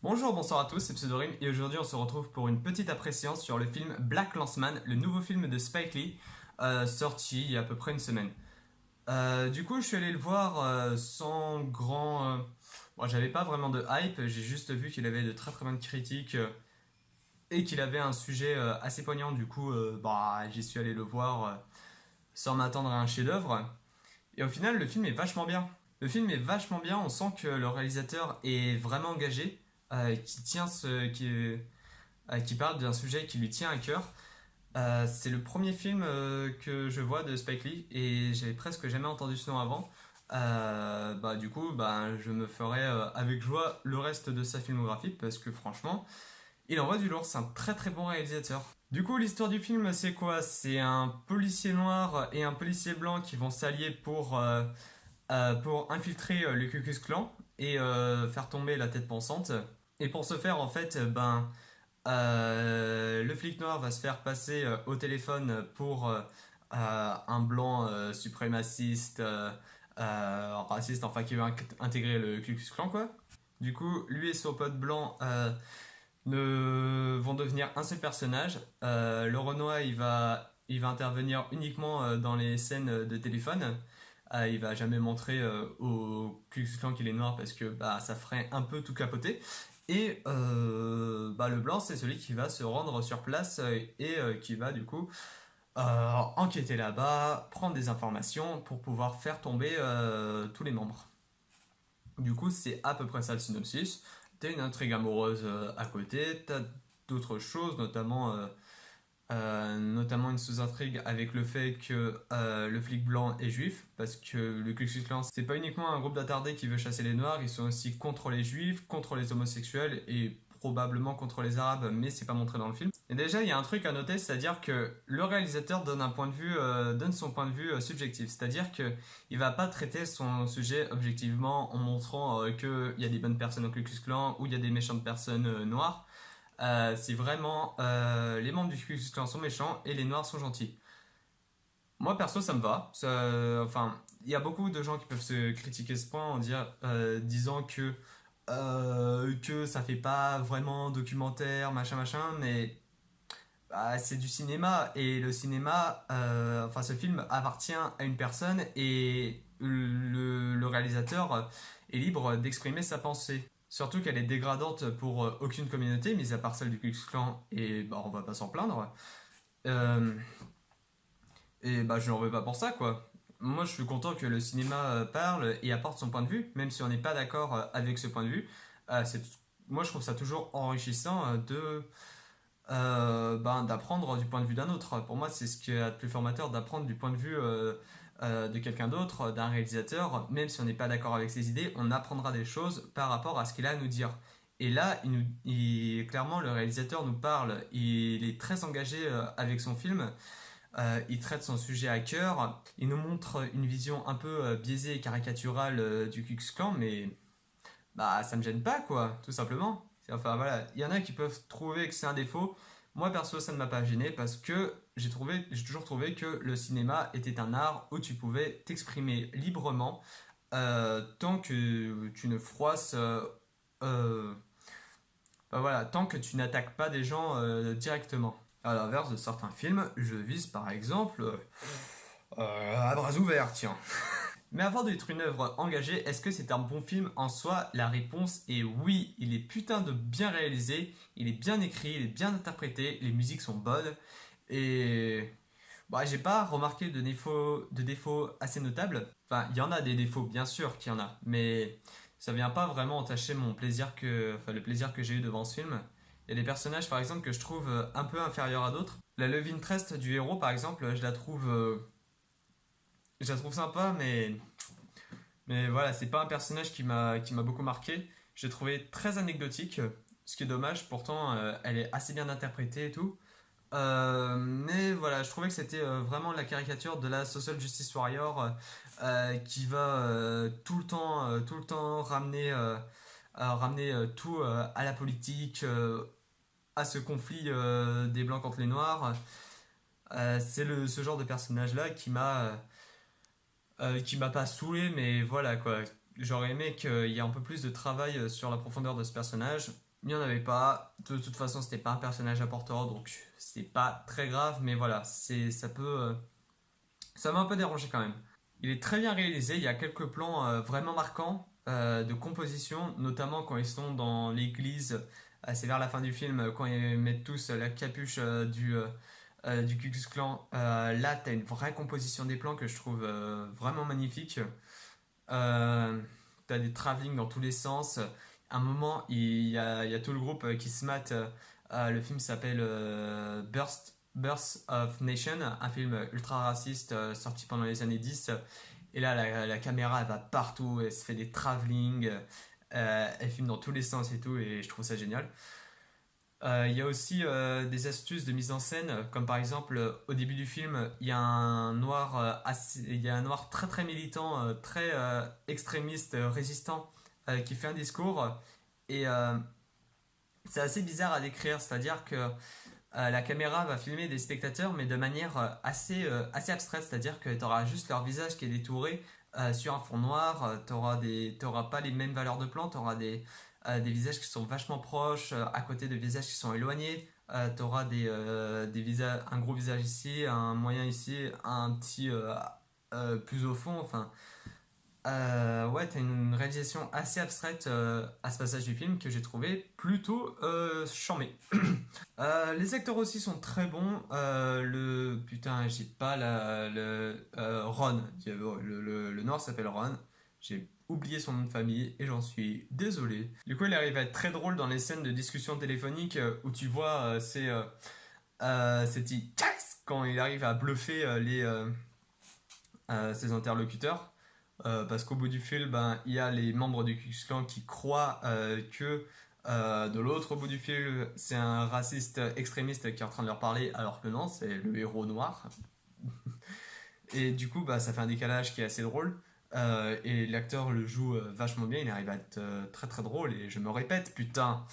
Bonjour, bonsoir à tous, c'est Pseudorime et aujourd'hui on se retrouve pour une petite appréciation sur le film Black Landsman, le nouveau film de Spike Lee, sorti il y a à peu près une semaine. Du coup, je suis allé le voir sans grand. Bon, j'avais pas vraiment de hype, j'ai juste vu qu'il avait de très très bonnes critiques et qu'il avait un sujet assez poignant. Du coup, j'y suis allé le voir sans m'attendre à un chef-d'œuvre. Et au final, le film est vachement bien. Le film est vachement bien, on sent que le réalisateur est vraiment engagé, qui parle d'un sujet qui lui tient à cœur. C'est le premier film que je vois de Spike Lee et j'avais presque jamais entendu ce nom avant. Je me ferai avec joie le reste de sa filmographie parce que franchement, il envoie du lourd. C'est un très très bon réalisateur. Du coup, l'histoire du film, c'est quoi? C'est un policier noir et un policier blanc qui vont s'allier pour infiltrer le Ku Klux Klan et faire tomber la tête pensante. Et pour ce faire, en fait, le flic noir va se faire passer au téléphone pour un blanc suprémaciste, raciste, enfin qui veut intégrer le Ku Klux Klan, quoi. Du coup, lui et son pote blanc vont devenir un seul personnage. Le Renoir, il va intervenir uniquement dans les scènes de téléphone. Il va jamais montrer au Ku Klux Klan qu'il est noir parce que ça ferait un peu tout capoter. Et le blanc, c'est celui qui va se rendre sur place et qui va du coup enquêter là-bas, prendre des informations pour pouvoir faire tomber tous les membres. Du coup, c'est à peu près ça le synopsis. T'as une intrigue amoureuse à côté, t'as d'autres choses, notamment une sous-intrigue avec le fait que le flic blanc est juif, parce que le Ku Klux Klan, c'est pas uniquement un groupe d'attardés qui veut chasser les noirs, ils sont aussi contre les juifs, contre les homosexuels et probablement contre les arabes, mais c'est pas montré dans le film. Et déjà, il y a un truc à noter, c'est-à-dire que le réalisateur donne son point de vue subjectif, c'est-à-dire que il va pas traiter son sujet objectivement en montrant qu'il y a des bonnes personnes au Ku Klux Klan ou il y a des méchantes personnes noires. C'est vraiment les membres du Ku Klux Klan sont méchants et les noirs sont gentils. Moi perso ça me va. Enfin, il y a beaucoup de gens qui peuvent se critiquer ce point disant que ça fait pas vraiment documentaire, machin machin, mais c'est du cinéma et le cinéma, enfin ce film appartient à une personne et le réalisateur est libre d'exprimer sa pensée. Surtout qu'elle est dégradante pour aucune communauté, mis à part celle du Ku Klux Klan, et on va pas s'en plaindre. Euh, je n'en veux pas pour ça, quoi. Moi, je suis content que le cinéma parle et apporte son point de vue, même si on n'est pas d'accord avec ce point de vue. Euh, c'est- Moi, je trouve ça toujours enrichissant d'apprendre du point de vue d'un autre. Pour moi, c'est ce qui est le plus formateur, d'apprendre du point de vue de quelqu'un d'autre, d'un réalisateur. Même si on n'est pas d'accord avec ses idées, on apprendra des choses par rapport à ce qu'il a à nous dire. Et là, clairement, le réalisateur nous parle, il est très engagé avec son film. Il traite son sujet à cœur, il nous montre une vision un peu biaisée et caricaturale du Ku Klux Klan, mais ça me gêne pas, quoi, tout simplement. Enfin voilà, il y en a qui peuvent trouver que c'est un défaut. Moi perso, ça ne m'a pas gêné parce que j'ai toujours trouvé que le cinéma était un art où tu pouvais t'exprimer librement tant que tu ne froisses, euh, tant que tu n'attaques pas des gens directement. À l'inverse de certains films, je vise par exemple à bras ouverts, tiens. Mais avant d'être une œuvre engagée, est-ce que c'est un bon film en soi? La réponse est oui, il est putain de bien réalisé, il est bien écrit, il est bien interprété, les musiques sont bonnes, et j'ai pas remarqué de défauts assez notables. Enfin, il y en a des défauts, bien sûr qu'il y en a, mais ça vient pas vraiment entacher le plaisir que j'ai eu devant ce film. Il y a des personnages, par exemple, que je trouve un peu inférieurs à d'autres. La love interest du héros, par exemple, je la trouve sympa, mais voilà, c'est pas un personnage qui m'a beaucoup marqué. J'ai trouvé très anecdotique, ce qui est dommage, pourtant elle est assez bien interprétée et tout. Mais voilà, je trouvais que c'était vraiment la caricature de la social justice warrior qui va tout le temps ramener tout à la politique, à ce conflit des blancs contre les noirs. C'est ce genre de personnage là qui m'a pas saoulé, mais voilà quoi. J'aurais aimé qu'il y ait un peu plus de travail sur la profondeur de ce personnage. il n'y en avait pas. De toute façon, c'était pas un personnage important, donc c'est pas très grave, mais voilà, ça m'a un peu dérangé quand même. Il est très bien réalisé, il y a quelques plans vraiment marquants de composition, notamment quand ils sont dans l'église, c'est vers la fin du film, quand ils mettent tous la capuche du Ku Klux Klan. Là, tu as une vraie composition des plans que je trouve vraiment magnifique. T'as des travelling dans tous les sens. À un moment, il y a tout le groupe qui se mate. Le film s'appelle Birth of Nation, un film ultra raciste sorti pendant les années 10. Et là, la caméra, elle va partout, elle se fait des travelling, elle filme dans tous les sens et tout, et je trouve ça génial. Il y a aussi des astuces de mise en scène, comme par exemple au début du film, il y a un noir très très militant, très extrémiste, résistant, qui fait un discours et c'est assez bizarre à décrire, c'est-à-dire que la caméra va filmer des spectateurs mais de manière assez abstraite, c'est-à-dire que tu auras juste leur visage qui est détouré sur un fond noir, t'auras pas les mêmes valeurs de plan, tu auras des visages qui sont vachement proches, à côté de visages qui sont éloignés. Tu auras un gros visage ici, un moyen ici, un petit plus au fond. Enfin, ouais, t'as une réalisation assez abstraite à ce passage du film que j'ai trouvé plutôt charmé. Les acteurs aussi sont très bons. Putain, j'ai pas Ron. Le noir s'appelle Ron. J'ai oublié son nom de famille et j'en suis désolé. Du coup, il arrive à être très drôle dans les scènes de discussion téléphonique où tu vois ces petits tchass quand il arrive à bluffer ses interlocuteurs. Parce qu'au bout du fil, ben, il y a les membres du Ku Klux Klan qui croient que de l'autre bout du fil, c'est un raciste extrémiste qui est en train de leur parler, alors que non, c'est le héros noir. Et du coup, bah, ça fait un décalage qui est assez drôle. Et l'acteur le joue vachement bien, il arrive à être très très drôle, et je me répète, putain.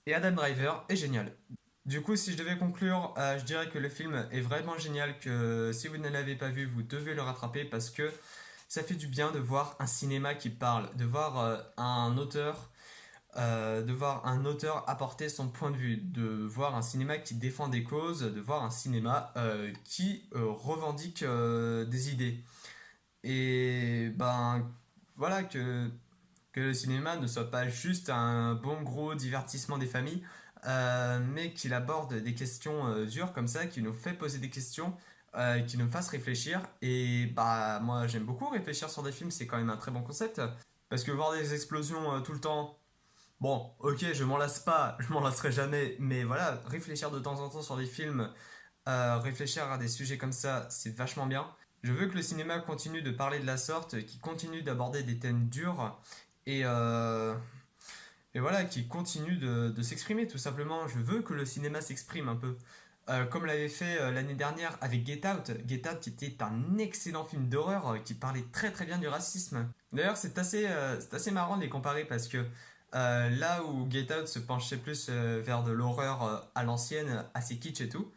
Et Adam Driver est génial. Du coup, si je devais conclure, je dirais que le film est vraiment génial, que si vous ne l'avez pas vu, vous devez le rattraper parce que ça fait du bien de voir un cinéma qui parle, de voir un auteur apporter son point de vue, de voir un cinéma qui défend des causes, de voir un cinéma qui revendique des idées. Et ben voilà que le cinéma ne soit pas juste un bon gros divertissement des familles, mais qu'il aborde des questions dures comme ça, qui nous fait poser des questions, qui nous fasse réfléchir. Et bah moi j'aime beaucoup réfléchir sur des films, c'est quand même un très bon concept. Parce que voir des explosions tout le temps, bon, ok, je m'en lasse pas, je m'en lasserai jamais, mais voilà, réfléchir de temps en temps sur des films, réfléchir à des sujets comme ça, c'est vachement bien. Je veux que le cinéma continue de parler de la sorte, qu'il continue d'aborder des thèmes durs et, euh, et voilà, qu'il continue de s'exprimer tout simplement. Je veux que le cinéma s'exprime un peu. Comme l'avait fait l'année dernière avec Get Out. Get Out qui était un excellent film d'horreur qui parlait très très bien du racisme. D'ailleurs, c'est assez marrant de les comparer parce que là où Get Out se penchait plus vers de l'horreur à l'ancienne, assez kitsch et tout,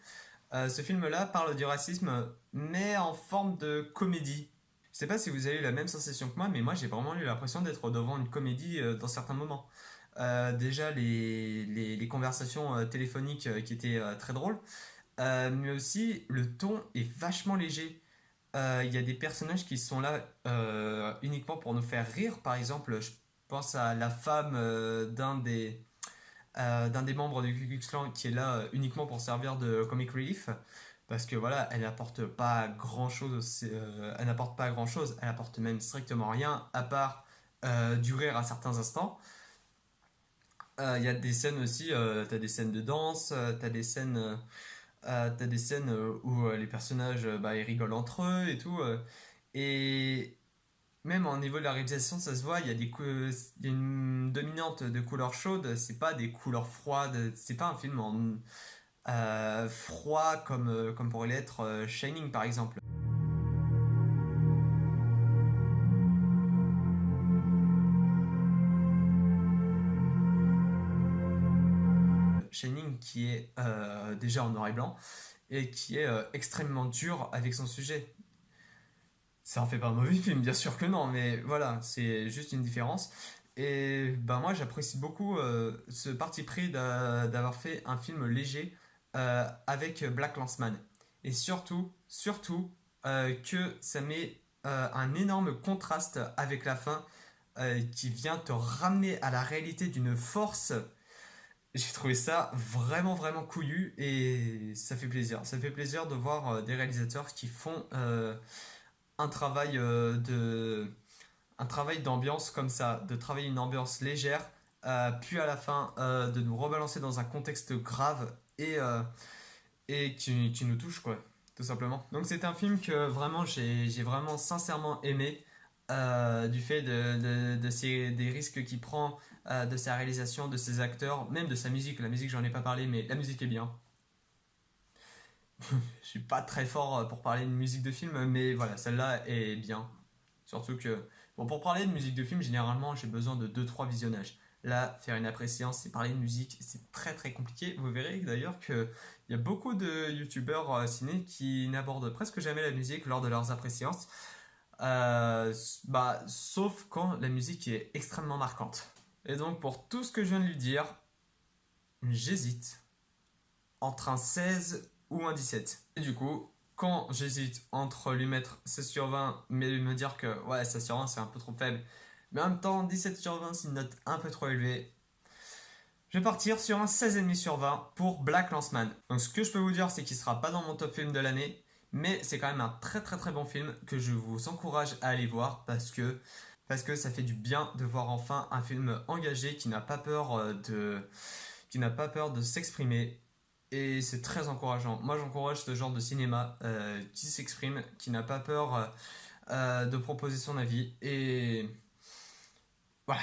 ce film-là parle du racisme, mais en forme de comédie. Je sais pas si vous avez eu la même sensation que moi, mais moi j'ai vraiment eu l'impression d'être devant une comédie dans certains moments. Déjà les conversations téléphoniques qui étaient très drôles, mais aussi le ton est vachement léger. Il y a des personnages qui sont là uniquement pour nous faire rire. Par exemple, je pense à la femme d'un des membres du Ku Klux Klan qui est là uniquement pour servir de comic relief. Parce que voilà, elle n'apporte pas grand chose, elle n'apporte pas grand chose, elle apporte même strictement rien à part du rire à certains instants. Il y a des scènes aussi, t'as des scènes de danse, t'as des scènes où les personnages bah, ils rigolent entre eux et tout. Et même au niveau de la réalisation, ça se voit, il y a une dominante de couleurs chaudes, c'est pas des couleurs froides, c'est pas un film froid comme pourrait l'être Shining par exemple. Shining qui est déjà en noir et blanc et qui est extrêmement dur avec son sujet. Ça en fait pas un mauvais film, bien sûr que non, mais voilà, c'est juste une différence. Et bah moi j'apprécie beaucoup ce parti pris d'avoir fait un film léger avec Black Landsman. Et surtout que ça met un énorme contraste avec la fin qui vient te ramener à la réalité d'une force. J'ai trouvé ça vraiment couillu et ça fait plaisir. Ça fait plaisir de voir des réalisateurs qui font un travail un travail d'ambiance comme ça, de travailler une ambiance légère, puis à la fin de nous rebalancer dans un contexte grave et qui nous touche quoi, tout simplement. Donc c'est un film que vraiment j'ai vraiment sincèrement aimé du fait des risques qu'il prend, de sa réalisation, de ses acteurs, même de sa musique. La musique j'en ai pas parlé mais la musique est bien. Je suis pas très fort pour parler de musique de film mais voilà, celle-là est bien. Surtout que, bon, pour parler de musique de film, généralement, j'ai besoin de deux trois visionnages. Là, faire une appréciation, c'est parler de musique, c'est très compliqué. Vous verrez d'ailleurs qu'il y a beaucoup de youtubeurs ciné qui n'abordent presque jamais la musique lors de leurs appréciations. Bah, sauf quand la musique est extrêmement marquante. Et donc, pour tout ce que je viens de lui dire, j'hésite entre un 16 ou un 17. Et du coup, quand j'hésite entre lui mettre 16 sur 20, mais me dire que ouais, 16 sur 20 c'est un peu trop faible, mais en même temps 17 sur 20 c'est une note un peu trop élevée, je vais partir sur un 16,5 sur 20 pour Black Landsman. Donc ce que je peux vous dire c'est qu'il sera pas dans mon top film de l'année, mais c'est quand même un très bon film que je vous encourage à aller voir parce que ça fait du bien de voir enfin un film engagé qui n'a pas peur qui n'a pas peur de s'exprimer et c'est très encourageant. Moi, j'encourage ce genre de cinéma qui s'exprime, qui n'a pas peur de proposer son avis. Et voilà.